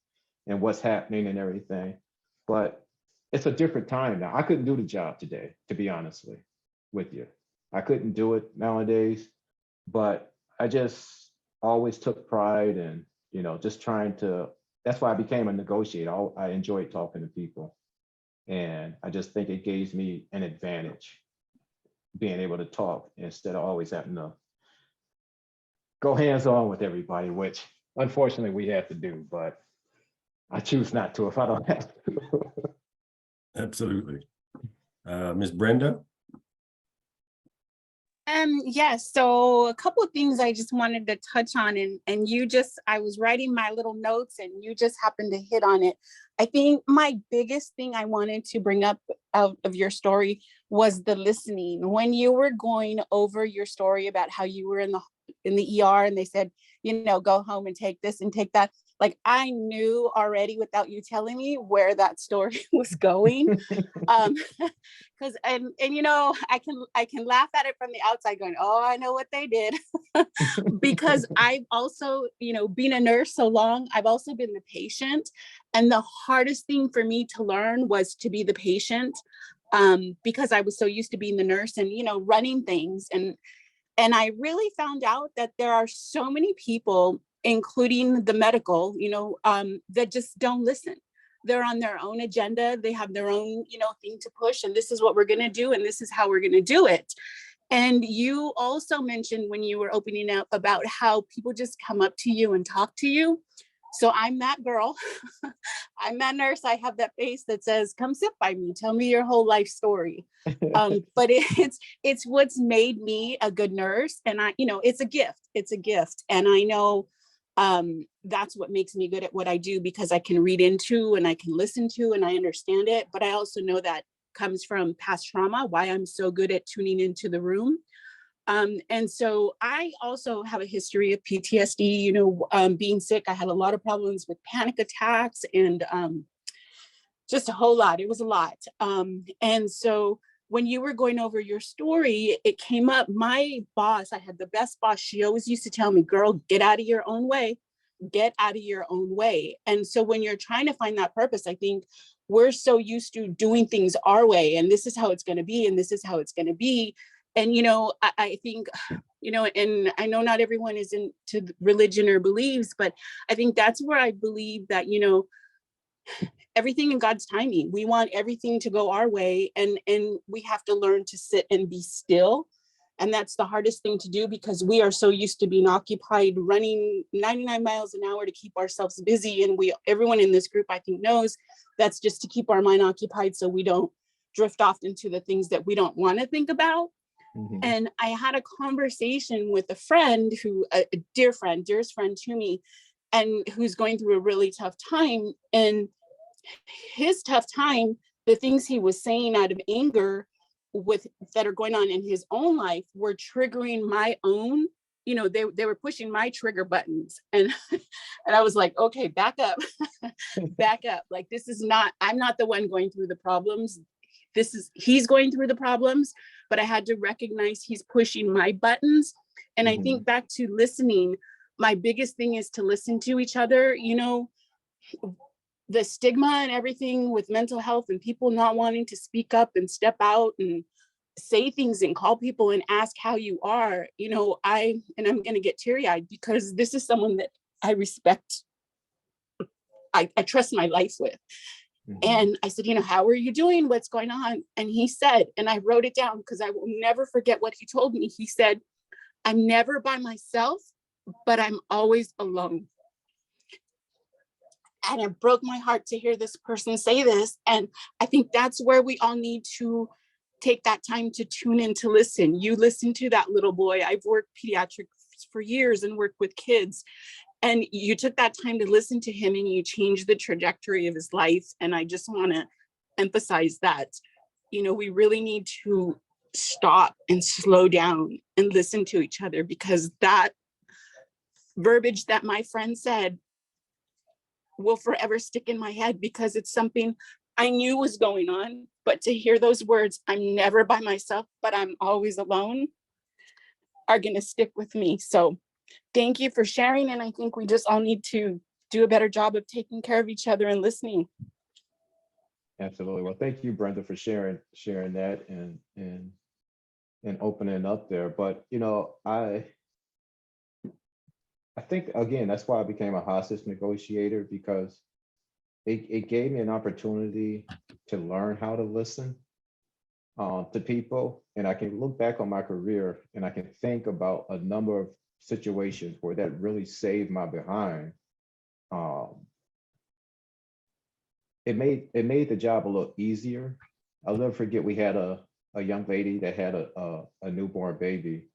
what's happening and everything. But it's a different time now. I couldn't do the job today, to be honest with you. I couldn't do it nowadays, but I just always took pride in, you know, just trying to, that's why I became a negotiator. I enjoyed talking to people. And I just think it gives me an advantage being able to talk instead of always having to go hands-on with everybody, which unfortunately we have to do, but I choose not to if I don't have to. Absolutely. Ms. Brenda? Yes, so a couple of things I just wanted to touch on, and you just, I was writing my little notes and you just happened to hit on it. I think my biggest thing I wanted to bring up out of your story was the listening. When you were going over your story about how you were in the ER and they said, you know, go home and take this and take that. Like, I knew already without you telling me where that story was going. Because and you know, I can laugh at it from the outside going, oh, I know what they did. Because I've also, you know, being a nurse so long, I've also been the patient. And the hardest thing for me to learn was to be the patient, because I was so used to being the nurse and, you know, running things. And I really found out that there are so many people, including the medical, you know, that just don't listen. They're on their own agenda. They have their own, you know, thing to push, and this is what we're going to do, and this is how we're going to do it. And you also mentioned when you were opening up about how people just come up to you and talk to you. So I'm that girl. I'm that nurse. I have that face that says, come sit by me, tell me your whole life story. But it's what's made me a good nurse. And I, you know, it's a gift. It's a gift. And I know that's what makes me good at what I do, because I can read into and I can listen to and I understand it. But I also know that comes from past trauma, why I'm so good at tuning into the room. And so I also have a history of PTSD, you know, being sick. I had a lot of problems with panic attacks and just a whole lot. It was a lot. And so when you were going over your story, it came up. My boss, I had the best boss. She always used to tell me, girl, get out of your own way. Get out of your own way. And so when you're trying to find that purpose, I think we're so used to doing things our way, and this is how it's going to be, and this is how it's going to be. And, I think, and I know not everyone is into religion or beliefs, but I think that's where I believe that, everything in God's timing. We want everything to go our way, and we have to learn to sit and be still. And that's the hardest thing to do, because we are so used to being occupied, running 99 miles an hour to keep ourselves busy. And everyone in this group, I think, knows that's just to keep our mind occupied so we don't drift off into the things that we don't want to think about. And I had a conversation with a friend a dear friend, dearest friend to me, and who's going through a really tough time. And his tough time, the things he was saying out of anger that are going on in his own life were triggering my own, they were pushing my trigger buttons. And I was like, okay, back up, back up. Like, I'm not the one going through the problems. He's going through the problems, but I had to recognize he's pushing my buttons. And I think back to listening, my biggest thing is to listen to each other. The stigma and everything with mental health and people not wanting to speak up and step out and say things and call people and ask how you are, I'm going to get teary-eyed, because this is someone that I respect. I trust my life with. And I said, how are you doing? What's going on? And he said, and I wrote it down because I will never forget what he told me. He said, I'm never by myself, but I'm always alone. And it broke my heart to hear this person say this. And I think that's where we all need to take that time to tune in, to listen. You listen to that little boy. I've worked pediatrics for years and worked with kids. And you took that time to listen to him, and you changed the trajectory of his life. And I just want to emphasize that, we really need to stop and slow down and listen to each other, because that verbiage that my friend said will forever stick in my head, because it's something I knew was going on. But to hear those words, I'm never by myself, but I'm always alone, are going to stick with me. So thank you for sharing. And I think we just all need to do a better job of taking care of each other and listening. Absolutely. Well, thank you, Brenda, for sharing that and opening up there. But I think, again, that's why I became a hostage negotiator, because it gave me an opportunity to learn how to listen to people. And I can look back on my career and I can think about a number of situations where that really saved my behind. It made the job a little easier. I'll never forget, we had a young lady that had a newborn baby,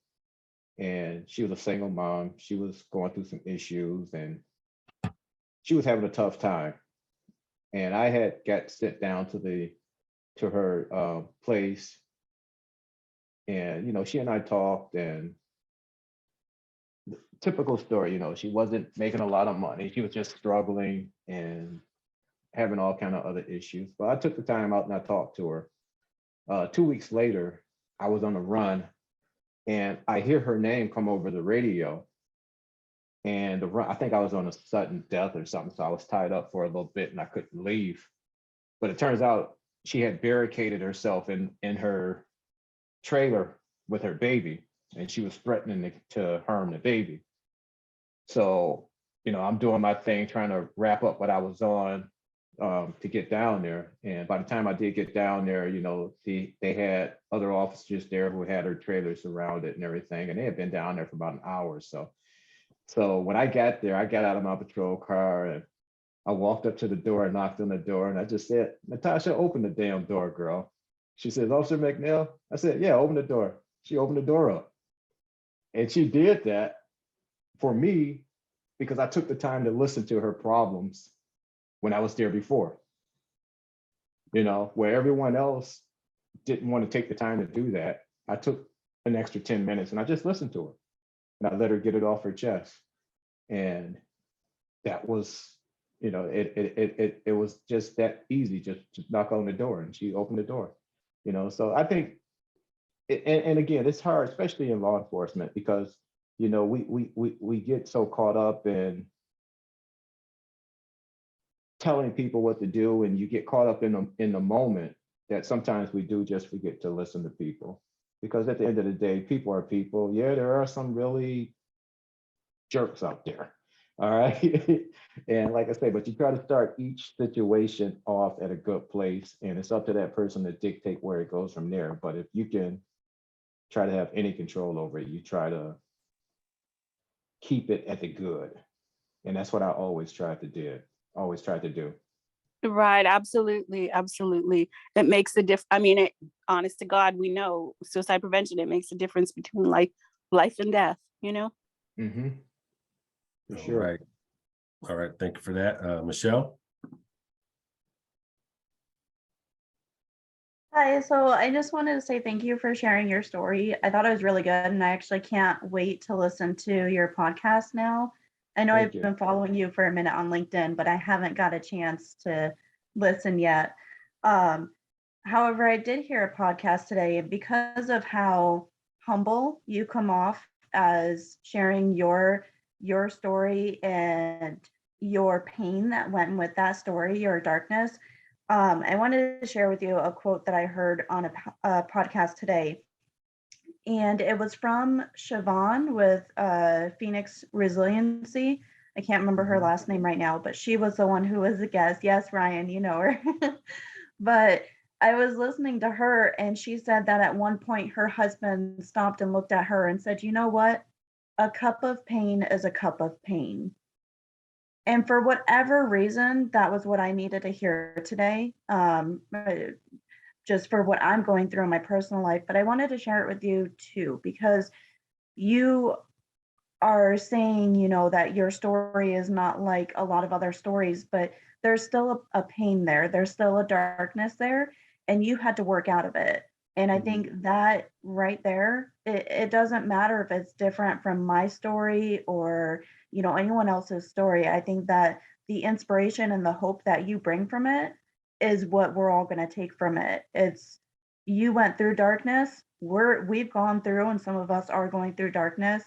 and she was a single mom. She was going through some issues and she was having a tough time. And I had got sent down to her place, and she and I talked, and typical story, she wasn't making a lot of money. She was just struggling and having all kind of other issues. But I took the time out and I talked to her. 2 weeks later, I was on a run and I hear her name come over the radio. And I think I was on a sudden death or something. So I was tied up for a little bit and I couldn't leave. But it turns out she had barricaded herself in her trailer with her baby, and she was threatening to harm the baby. So, I'm doing my thing, trying to wrap up what I was on to get down there. And by the time I did get down there, they had other officers there who had her trailer surrounded and everything. And they had been down there for about an hour or so. So when I got there, I got out of my patrol car and I walked up to the door and knocked on the door. And I just said, Natasha, open the damn door, girl. She says, Officer McNeil? I said, yeah, open the door. She opened the door up. And she did that for me because I took the time to listen to her problems when I was there before. Where everyone else didn't want to take the time to do that, I took an extra 10 minutes and I just listened to her. And I let her get it off her chest. And that was, it was just that easy, just to knock on the door, and she opened the door. So I think, and again, it's hard, especially in law enforcement, because we get so caught up in telling people what to do, and you get caught up in the moment, that sometimes we do just forget to listen to people. Because at the end of the day, people are people. Yeah, there are some really jerks out there. All right. And like I say, but you try to start each situation off at a good place, and it's up to that person to dictate where it goes from there. But if you can try to have any control over it, you try to keep it at the good. And that's what I always tried to do. Right, absolutely, absolutely. It makes a I mean, honest to God, we know suicide prevention, it makes a difference between life and death, you know? Mm-hmm. For All sure. right. All right. Thank you for that. Michelle? Hi, so I just wanted to say thank you for sharing your story. I thought it was really good, and I actually can't wait to listen to your podcast now. I know Thank I've you. been following you for a minute on LinkedIn, but I haven't got a chance to listen yet. However, I did hear a podcast today, and because of how humble you come off as sharing your story and your pain that went with that story, your darkness. I wanted to share with you a quote that I heard on a podcast today. And it was from Siobhan with Phoenix Resiliency. I can't remember her last name right now, but she was the one who was a guest. Yes, Ryan, you know her. But I was listening to her, and she said that at one point her husband stopped and looked at her and said, "You know what? A cup of pain is a cup of pain." And for whatever reason, that was what I needed to hear today, just for what I'm going through in my personal life. But I wanted to share it with you too, because you are saying, you know, that your story is not like a lot of other stories, but there's still a pain there. There's still a darkness there, and you had to work out of it. And I think that right there, it doesn't matter if it's different from my story or, you know, anyone else's story. I think that the inspiration and the hope that you bring from it is what we're all going to take from it. It's, you went through darkness. We've gone through, and some of us are going through darkness.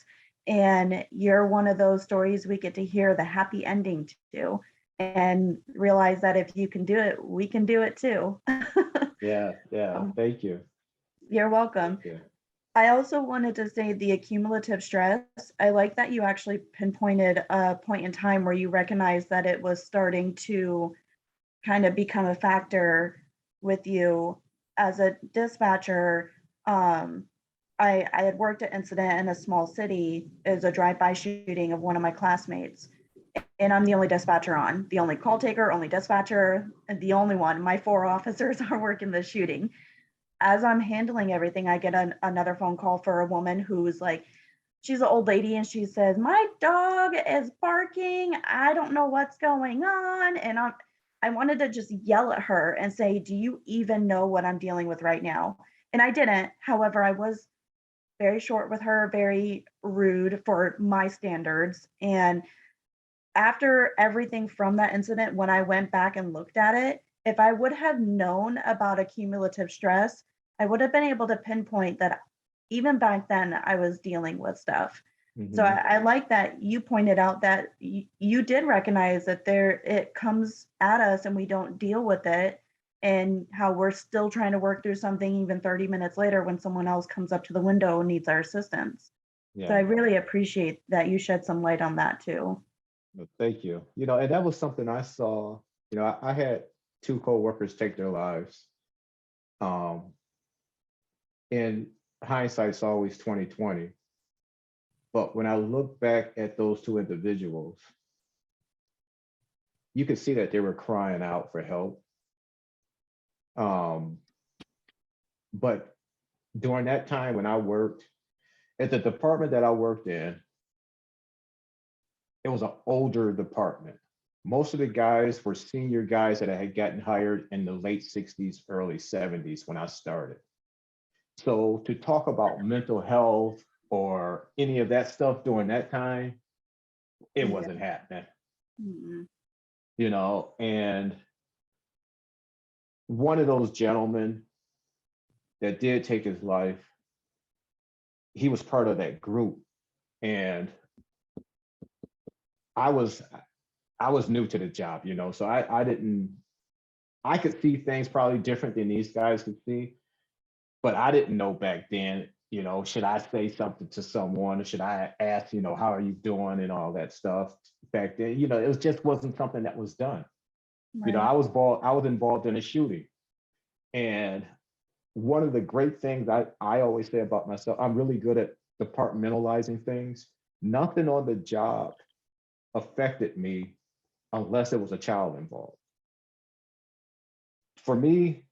And you're one of those stories we get to hear the happy ending to, and realize that if you can do it, we can do it too. Yeah. Thank you. You're welcome. Thank you. I also wanted to say the accumulative stress. I like that you actually pinpointed a point in time where you recognized that it was starting to kind of become a factor with you as a dispatcher. I had worked an incident in a small city. It was a drive-by shooting of one of my classmates. And I'm the only dispatcher on, the only call taker, only dispatcher, and the only one. My 4 officers are working the shooting. As I'm handling everything, I get another phone call for a woman who's like, she's an old lady, and she says, "My dog is barking. I don't know what's going on." And I wanted to just yell at her and say, "Do you even know what I'm dealing with right now?" And I didn't. However, I was very short with her, very rude for my standards. And after everything from that incident, when I went back and looked at it, if I would have known about accumulative stress, I would have been able to pinpoint that even back then I was dealing with stuff. So I like that you pointed out that you did recognize that it comes at us and we don't deal with it, and how we're still trying to work through something even 30 minutes later when someone else comes up to the window and needs our assistance. So I Yeah. really appreciate that you shed some light on that too. Well, thank you. You know, and that was something I saw. You know, I had 2 coworkers take their lives. In hindsight, it's always 2020. But when I look back at those 2 individuals, you could see that they were crying out for help. But during that time when I worked at the department that I worked in, it was an older department. Most of the guys were senior guys that had gotten hired in the late 60s, early 70s when I started. So to talk about mental health or any of that stuff during that time, it wasn't happening. Mhm. You know, and one of those gentlemen that did take his life, he was part of that group. And I I was new to the job, you know, so I could see things probably different than these guys could see, but I didn't know back then, you know, should I say something to someone or should I ask, you know, how are you doing and all that stuff back then, you know, it was just wasn't something that was done. You know, Right. I was involved in a shooting. And one of the great things I always say about myself, I'm really good at departmentalizing things. Nothing on the job affected me unless there was a child involved. For me,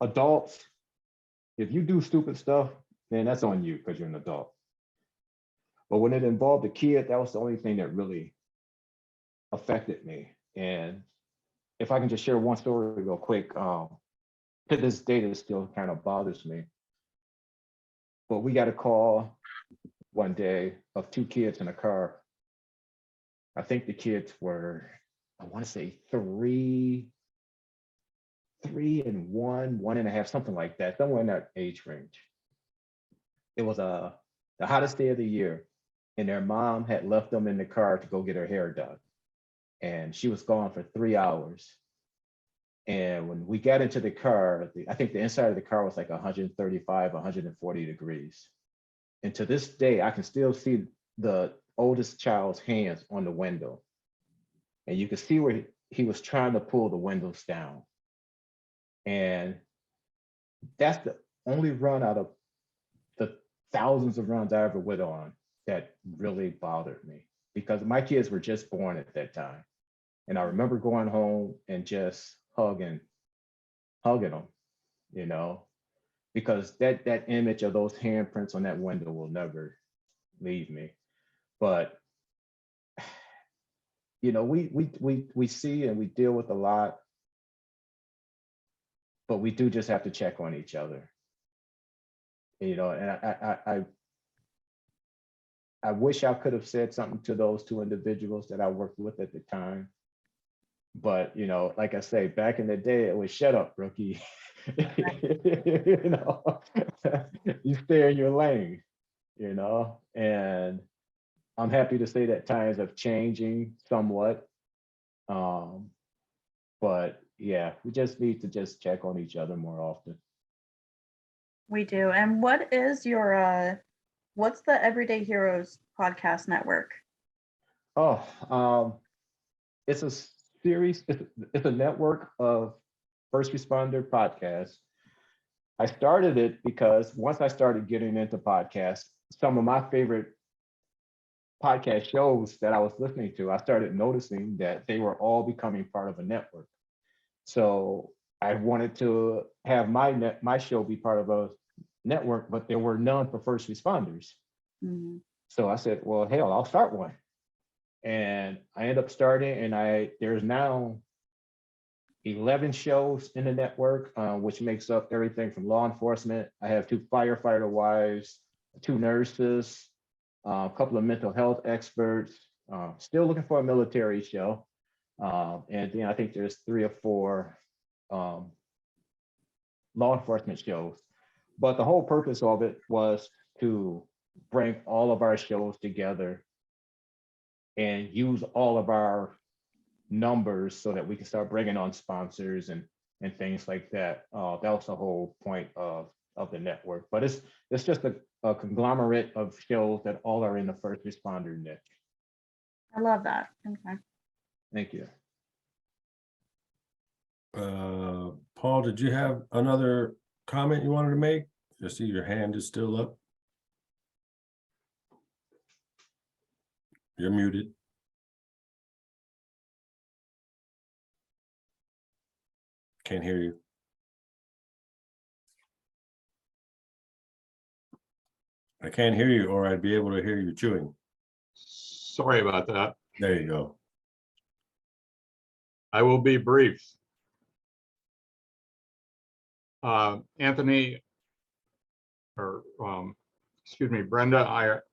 adults, if you do stupid stuff, then that's on you because you're an adult. But when it involved a kid, that was the only thing that really affected me. And if I can just share one story real quick, to this day, it still kind of bothers me. But we got a call one day of 2 kids in a car. I think the kids were, I want to say 3 and 1.5, something like that, somewhere in that age range. It was the hottest day of the year, and their mom had left them in the car to go get her hair done. And she was gone for 3 hours. And when we got into the car, I think the inside of the car was like 135, 140 degrees. And to this day, I can still see the oldest child's hands on the window. And you can see where he was trying to pull the windows down. And that's the only run out of the thousands of runs I ever went on that really bothered me, because my kids were just born at that time. And I remember going home and just hugging them, you know, because that image of those handprints on that window will never leave me. But you know, we see and we deal with a lot, but we do just have to check on each other. You know, and I wish I could have said something to those 2 individuals that I worked with at the time. But, you know, like I say, back in the day, it was shut up, rookie. You know, you stay in your lane, you know, and I'm happy to say that times are changing somewhat. But yeah, we just need to just check on each other more often. We do. And what is your what's the Everyday Heroes podcast network? Oh, it's a series, it's a network of first responder podcasts. I started it because once I started getting into podcasts, some of my favorite podcast shows that I was listening to, I started noticing that they were all becoming part of a network. So I wanted to have my show be part of a network, but there were none for first responders. Mhm. So I said, well, hell, I'll start one. And I ended up starting, and there's now 11 shows in the network, which makes up everything from law enforcement. I have 2 firefighter wives, 2 nurses, a couple of mental health experts, still looking for a military show. And then I think there's 3 or 4 law enforcement shows. But the whole purpose of it was to bring all of our shows together and use all of our numbers so that we can start bringing on sponsors and things like that. That was the whole point of the network. But it's just a conglomerate of shows that all are in the first responder niche. I love that. Okay. Thank you. Paul, did you have another comment you wanted to make? I see your hand is still up. You're muted. Can't hear you. I can't hear you, or I'd be able to hear you chewing. Sorry about that. There you go. I will be brief. Anthony, or excuse me, Brenda,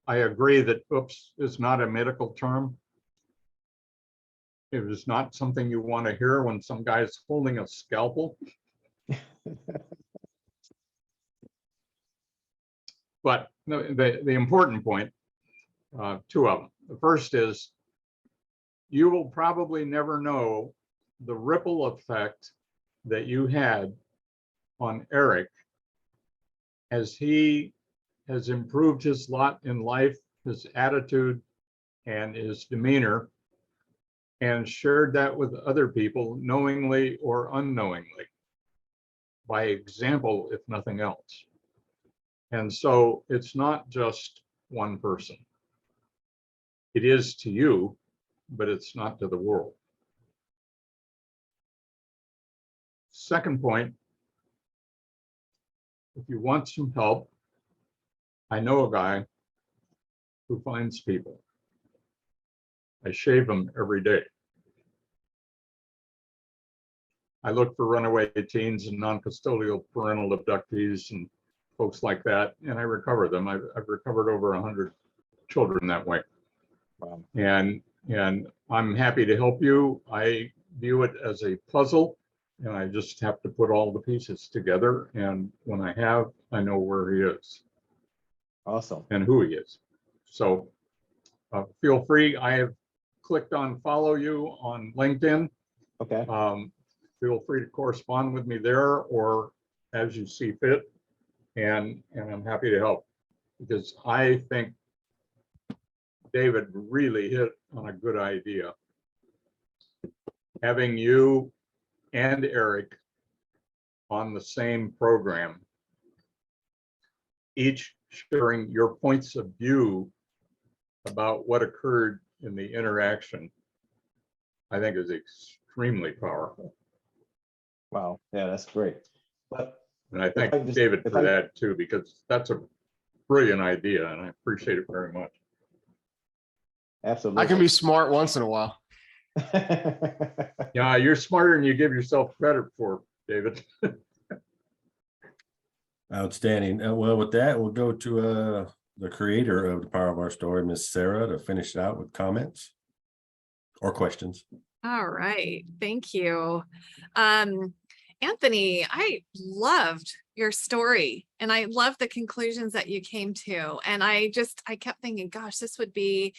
I agree that oops is not a medical term. It is not something you want to hear when some guy's holding a scalpel. But the important point, 2 of them. The first is you will probably never know the ripple effect that you had on Eric as he has improved his lot in life, his attitude and his demeanor, and shared that with other people knowingly or unknowingly, by example, if nothing else. And so it's not just one person. It is to you, but it's not to the world. Second point, if you want some help, I know a guy who finds people. I shave them every day. I look for runaway teens and non-custodial parental abductees and folks like that, and I recover them. I've recovered over 100 children that way. Wow. And I'm happy to help you. I view it as a puzzle, and I just have to put all the pieces together. And when I have, I know where he is Awesome. and who he is. So feel free. I have clicked on follow you on LinkedIn. Okay. Feel free to correspond with me there or as you see fit. And I'm happy to help, because I think David really hit on a good idea. Having you and Eric on the same program, each sharing your points of view about what occurred in the interaction, I think is extremely powerful. Wow. Yeah, that's great. But And I thank I just- David if for I- that too, because that's a brilliant idea and I appreciate it very much. absolutely. I can be smart once in a while. Yeah, you're smarter than you give yourself credit for, David. Outstanding. Well, with that, we'll go to the creator of the Power of Our Story, Miss Sarah, to finish it out with comments or questions. All right, thank you. Anthony, I loved your story and I love the conclusions that you came to. And I kept thinking, gosh, this would be,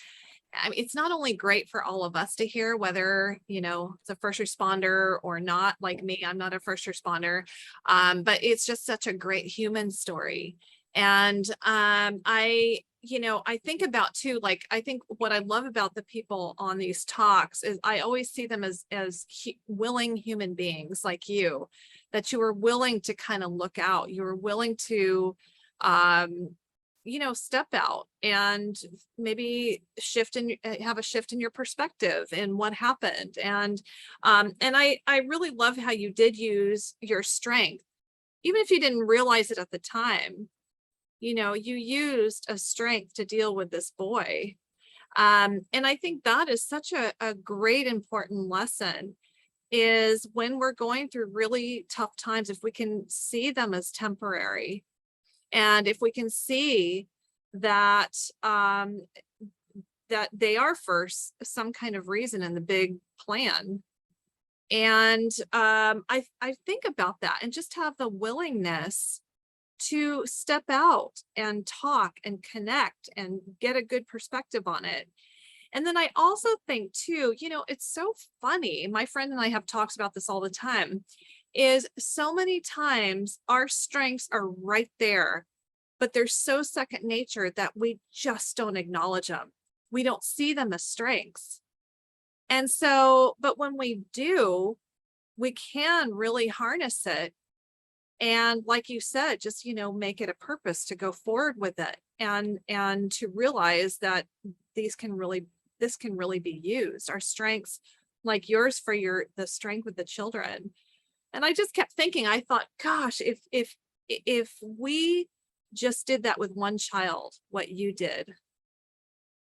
I mean, it's not only great for all of us to hear, whether, it's a first responder or not. Like me, I'm not a first responder, but it's just such a great human story. And I think about too, like, I think what I love about the people on these talks is I always see them as willing human beings like you, that you are willing to kind of look out. You are willing to, step out and maybe have a shift in your perspective and what happened. And I really love how you did use your strength, even if you didn't realize it at the time. You used a strength to deal with this boy. And I think that is such a great, important lesson, is when we're going through really tough times, if we can see them as temporary, and if we can see that that they are first some kind of reason in the big plan. And I think about that and just have the willingness to step out and talk and connect and get a good perspective on it. And then I also think too, it's so funny. My friend and I have talks about this all the time, is so many times our strengths are right there, but they're so second nature that we just don't acknowledge them. We don't see them as strengths. And so, but when we do, we can really harness it. And like you said, just, make it a purpose to go forward with it and to realize that this can really be used. Our strengths, like yours for the strength with the children. And I just kept thinking, I thought, gosh, if we just did that with one child, what you did,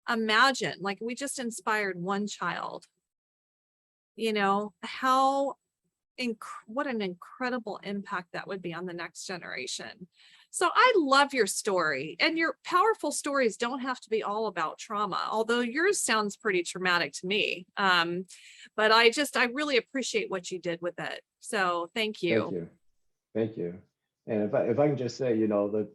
imagine, like, we just inspired one child, what an incredible impact that would be on the next generation. So I love your story, and your powerful stories don't have to be all about trauma, although yours sounds pretty traumatic to me. But I really appreciate what you did with it. So thank you. Thank you. Thank you. And if I can just say, the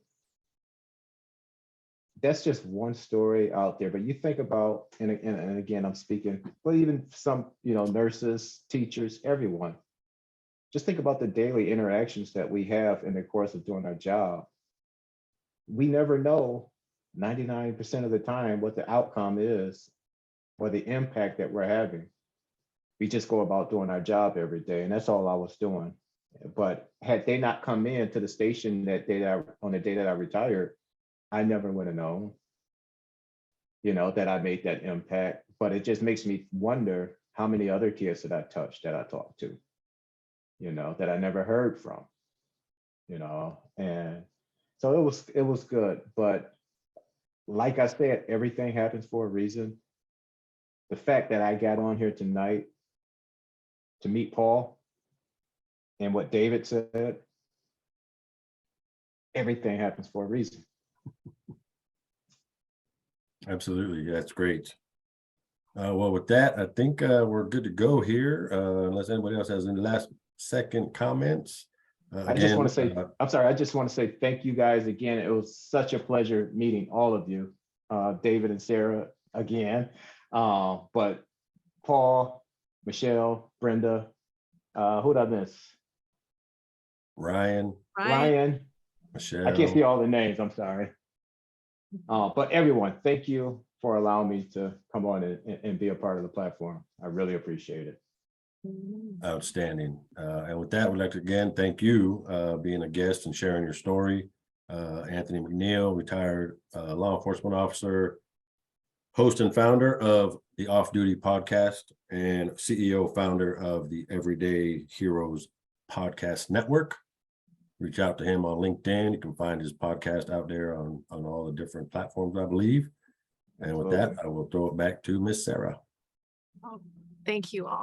that's just one story out there. But you think about, and again, I'm speaking, but even some, nurses, teachers, everyone. Just think about the daily interactions that we have in the course of doing our job. We never know 99% of the time what the outcome is or the impact that we're having. We just go about doing our job every day, and that's all I was doing. But had they not come in to the station on the day that I retired, I never would have known, that I made that impact. But it just makes me wonder how many other kids that I touched, that I talked to, that I never heard from, and so it was good. But like I said, everything happens for a reason. The fact that I got on here tonight to meet Paul and what David said, everything happens for a reason. Absolutely. That's great. Well, with that, I think we're good to go here, unless anybody else has any last second comments. I just want to say, I'm sorry, I just want to say thank you guys again. It was such a pleasure meeting all of you, David and Sarah again. But Paul, Michelle, Brenda, who'd I miss? Ryan, Ryan. Michelle. I can't see all the names, I'm sorry. But everyone, thank you for allowing me to come on and be a part of the platform. I really appreciate it. Outstanding. And with that, we'd like to again thank you being a guest and sharing your story. Anthony McNeil, retired law enforcement officer, host and founder of the Off Duty podcast, and CEO founder of the Everyday Heroes podcast network. Reach out to him on LinkedIn. You can find his podcast out there on all the different platforms, I believe. And with that, I will throw it back to Miss Sarah. Thank you all.